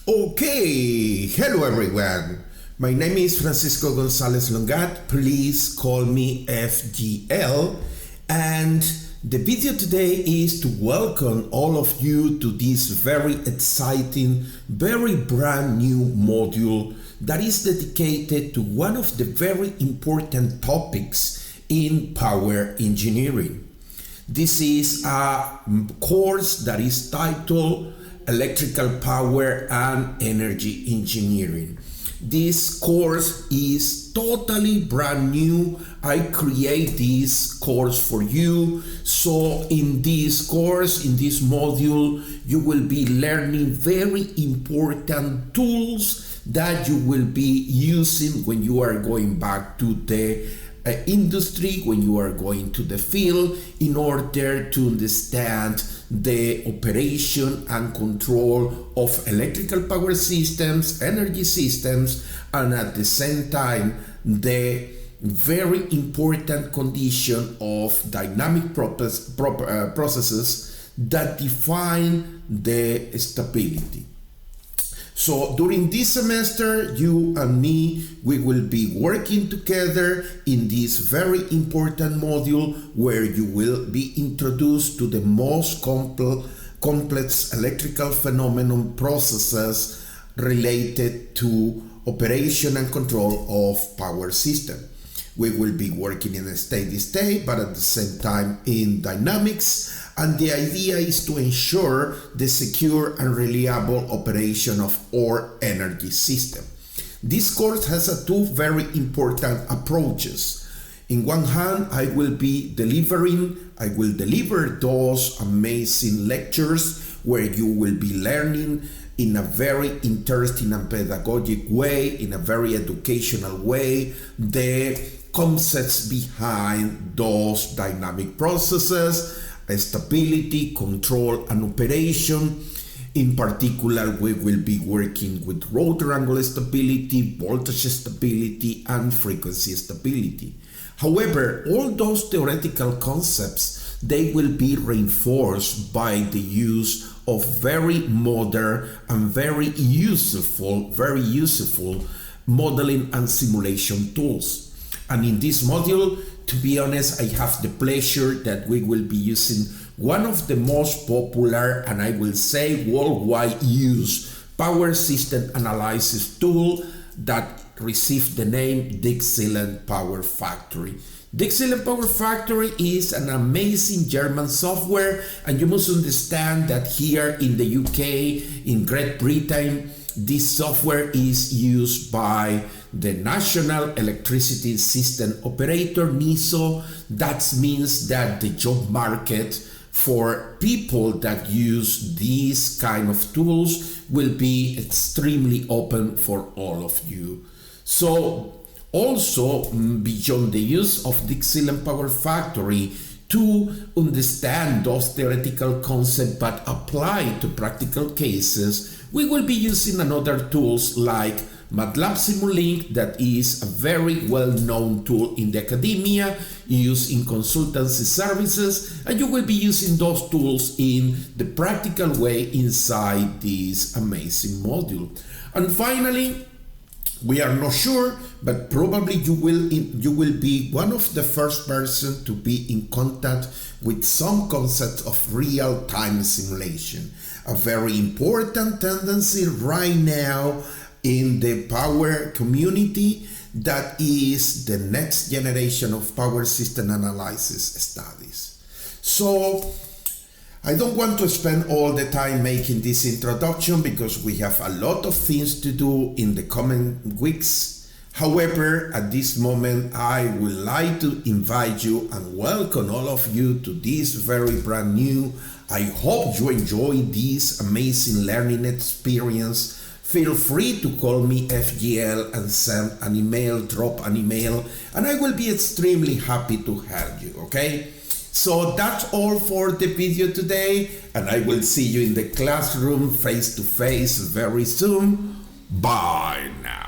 Okay, hello everyone. My name is Francisco Gonzalez-Longatt. Please call me FGL. And the video today is to welcome all of you to this very exciting, very brand new module that is dedicated to one of the very important topics in power engineering. This is a course that is titled Electrical Power and Energy Engineering. This course is totally brand new. I create this course for you. So in this course, in this module, you will be learning very important tools that you will be using when you are going back to the industry, when you are going to the field, in order to understand the operation and control of electrical power systems, energy systems, and at the same time the very important condition of dynamic processes that define the stability. So during this semester, you and me, we will be working together in this very important module where you will be introduced to the most complex electrical phenomenon processes related to operation and control of power system. We will be working in a steady state, but at the same time in dynamics. And the idea is to ensure the secure and reliable operation of our energy system. This course has two very important approaches. In one hand, I will deliver those amazing lectures where you will be learning in a very interesting and pedagogic way, in a very educational way, the concepts behind those dynamic processes, stability, control, and operation. In particular, we will be working with rotor angle stability, voltage stability, and frequency stability. However, all those theoretical concepts, they will be reinforced by the use of very modern and very useful modeling and simulation tools. And in this module, to be honest, I have the pleasure that we will be using one of the most popular and I will say worldwide used power system analysis tool that received the name DIgSILENT PowerFactory. DIgSILENT PowerFactory is an amazing German software, and you must understand that here in the UK, in Great Britain, this software is used by the National Electricity System Operator, NESO. That means that the job market for people that use these kind of tools will be extremely open for all of you. So also beyond the use of DIgSILENT PowerFactory to understand those theoretical concepts but apply to practical cases, we will be using another tools like MATLAB Simulink, that is a very well-known tool in the academia, used in consultancy services, and you will be using those tools in the practical way inside this amazing module. And finally, we are not sure, but probably you will be one of the first person to be in contact with some concept of real-time simulation, a very important tendency right now in the power community that is the next generation of power system analysis studies. So I don't want to spend all the time making this introduction because we have a lot of things to do in the coming weeks. However, at this moment, I would like to invite you and welcome all of you to this very brand new. I hope you enjoy this amazing learning experience. Feel free to call me FGL and send an email, drop an email, and I will be extremely happy to help you, okay? So that's all for the video today, and I will see you in the classroom face to face very soon. Bye now.